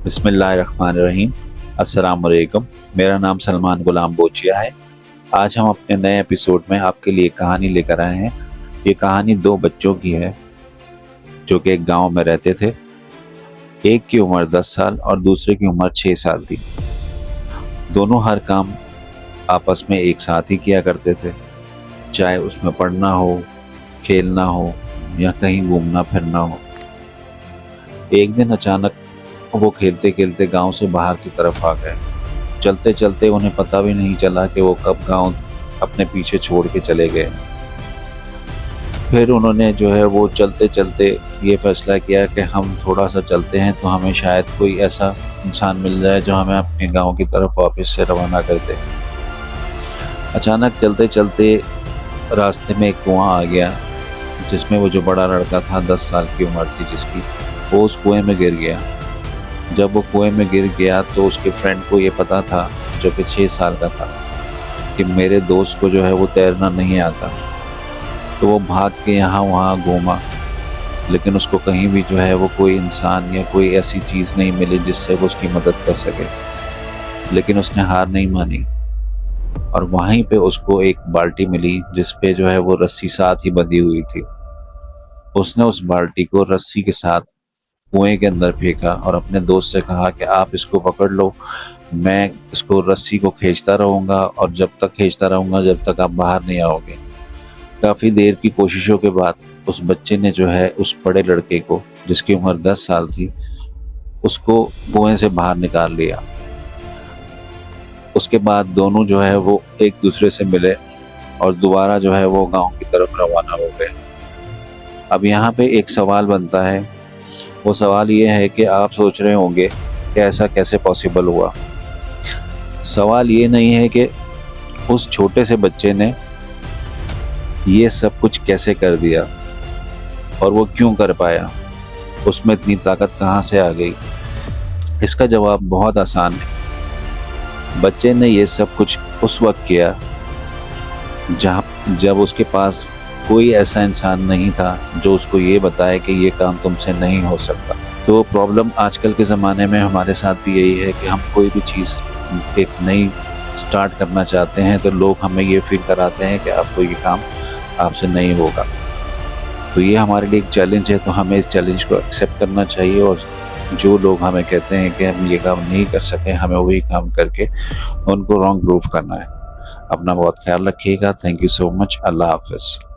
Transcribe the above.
बिस्मिल्लाहिर्रहमानिर्रहीम। अस्सलाम वालेकुम। मेरा नाम सलमान गुलाम बोचिया है। आज हम अपने नए एपिसोड में आपके लिए कहानी लेकर आए हैं। ये कहानी दो बच्चों की है जो कि एक गांव में रहते थे। एक की उम्र 10 साल और दूसरे की उम्र 6 साल थी। दोनों हर काम आपस में एक साथ ही किया करते थे, चाहे उसमें पढ़ना हो, खेलना हो या कहीं घूमना फिरना हो। एक दिन अचानक वो खेलते खेलते गांव से बाहर की तरफ आ गए। चलते चलते उन्हें पता भी नहीं चला कि वो कब गांव अपने पीछे छोड़ के चले गए। फिर उन्होंने जो है वो चलते चलते ये फैसला किया कि हम थोड़ा सा चलते हैं तो हमें शायद कोई ऐसा इंसान मिल जाए जो हमें अपने गांव की तरफ वापस से रवाना कर दे। अचानक चलते चलते रास्ते में एक कुआं आ गया, जिसमें वो जो बड़ा लड़का था 10 साल की उम्र थी जिसकी, वो उस कुएं में गिर गया। जब वो कुएं में गिर गया तो उसके फ्रेंड को ये पता था, जो कि 6 साल का था, कि मेरे दोस्त को जो है वो तैरना नहीं आता। तो वो भाग के यहाँ वहाँ घूमा, लेकिन उसको कहीं भी जो है वो कोई इंसान या कोई ऐसी चीज़ नहीं मिली जिससे वो उसकी मदद कर सके। लेकिन उसने हार नहीं मानी और वहीं पे उसको एक बाल्टी मिली जिस पे जो है वो रस्सी साथ ही बंधी हुई थी। उसने उस बाल्टी को रस्सी के साथ कुएं के अंदर फेंका और अपने दोस्त से कहा कि आप इसको पकड़ लो, मैं इसको रस्सी को खींचता रहूँगा और जब तक खींचता रहूँगा जब तक आप बाहर नहीं आओगे। काफ़ी देर की कोशिशों के बाद उस बच्चे ने जो है उस बड़े लड़के को, जिसकी उम्र 10 साल थी, उसको कुएं से बाहर निकाल लिया। उसके बाद दोनों जो है वो एक दूसरे से मिले और दोबारा जो है वो गांव की तरफ रवाना हो गए। अब यहाँ पे एक सवाल बनता है। वो सवाल ये है कि आप सोच रहे होंगे कि ऐसा कैसे पॉसिबल हुआ। सवाल ये नहीं है कि उस छोटे से बच्चे ने ये सब कुछ कैसे कर दिया और वो क्यों कर पाया, उसमें इतनी ताकत कहाँ से आ गई। इसका जवाब बहुत आसान है। बच्चे ने ये सब कुछ उस वक्त किया जब उसके पास कोई ऐसा इंसान नहीं था जो उसको ये बताए कि ये काम तुमसे नहीं हो सकता। तो प्रॉब्लम आजकल के ज़माने में हमारे साथ भी यही है कि हम कोई भी चीज़ एक नई स्टार्ट करना चाहते हैं तो लोग हमें ये फील कराते हैं कि आपको ये काम आपसे नहीं होगा। तो ये हमारे लिए एक चैलेंज है, तो हमें इस चैलेंज को एक्सेप्ट करना चाहिए और जो लोग हमें कहते हैं कि हम ये काम नहीं कर सकें, हमें वही काम करके उनको रॉन्ग प्रूफ करना है। अपना बहुत ख्याल रखिएगा। Thank you so much. अल्लाह हाफ़िज़।